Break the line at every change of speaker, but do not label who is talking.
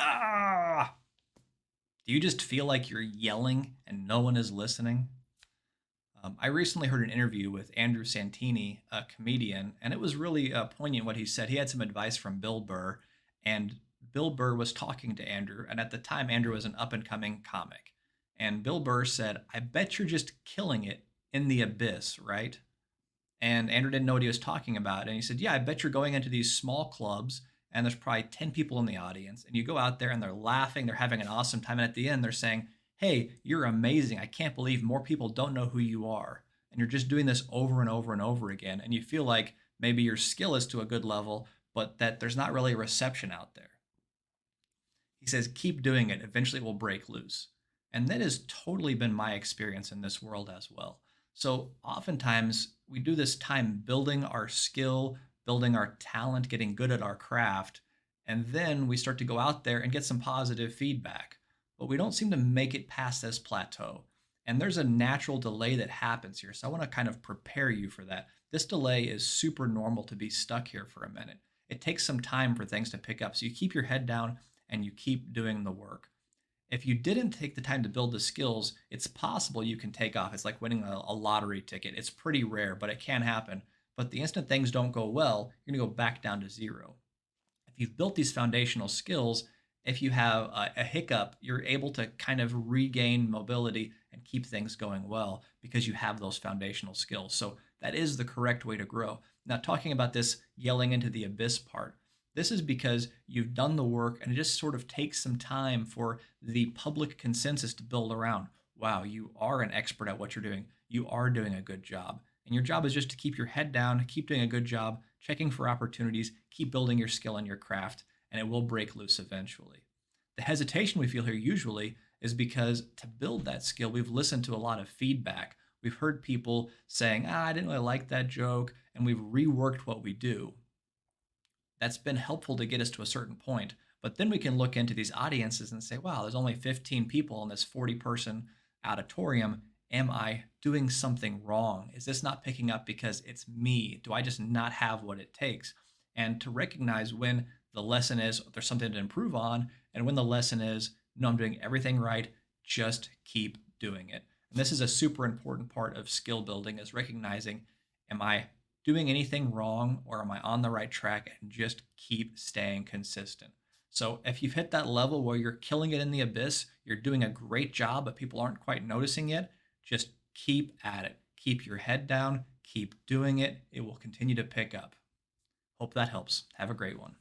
ah. Do you just feel like you're yelling and no one is listening? I recently heard an interview with Andrew Santini, a comedian, and it was really poignant what he said. He had some advice from Bill Burr, and Bill Burr was talking to Andrew, and at the time, Andrew was an up and coming comic. And Bill Burr said, I bet you're just killing it in the abyss, right? And Andrew didn't know what he was talking about. And he said, yeah, I bet you're going into these small clubs and there's probably 10 people in the audience. And you go out there and they're laughing, they're having an awesome time. And at the end, they're saying, hey, you're amazing. I can't believe more people don't know who you are. And you're just doing this over and over and over again. And you feel like maybe your skill is to a good level, but that there's not really a reception out there. He says, keep doing it. Eventually it will break loose. And that has totally been my experience in this world as well. So oftentimes we do this time building our skill, building our talent, getting good at our craft. And then we start to go out there and get some positive feedback. But we don't seem to make it past this plateau. And there's a natural delay that happens here. So I want to kind of prepare you for that. This delay is super normal to be stuck here for a minute. It takes some time for things to pick up. So you keep your head down and you keep doing the work. If you didn't take the time to build the skills, it's possible you can take off. It's like winning a lottery ticket. It's pretty rare, but it can happen. But the instant things don't go well, you're going to go back down to zero. If you've built these foundational skills, if you have a hiccup, you're able to kind of regain mobility and keep things going well because you have those foundational skills. So that is the correct way to grow. Now, talking about this yelling into the abyss part, this is because you've done the work and it just sort of takes some time for the public consensus to build around. Wow, you are an expert at what you're doing. You are doing a good job. And your job is just to keep your head down, keep doing a good job, checking for opportunities, keep building your skill and your craft, and it will break loose eventually. The hesitation we feel here usually is because to build that skill, we've listened to a lot of feedback. We've heard people saying, I didn't really like that joke, and we've reworked what we do. That's been helpful to get us to a certain point. But then we can look into these audiences and say, wow, there's only 15 people in this 40-person auditorium. Am I doing something wrong? Is this not picking up because it's me? Do I just not have what it takes? And to recognize when the lesson is there's something to improve on, and when the lesson is no, I'm doing everything right, just keep doing it. And this is a super important part of skill building is recognizing, am I doing anything wrong or am I on the right track, and just keep staying consistent. So if you've hit that level where you're killing it in the abyss, you're doing a great job, but people aren't quite noticing it, just keep at it. Keep your head down, keep doing it. It will continue to pick up. Hope that helps. Have a great one.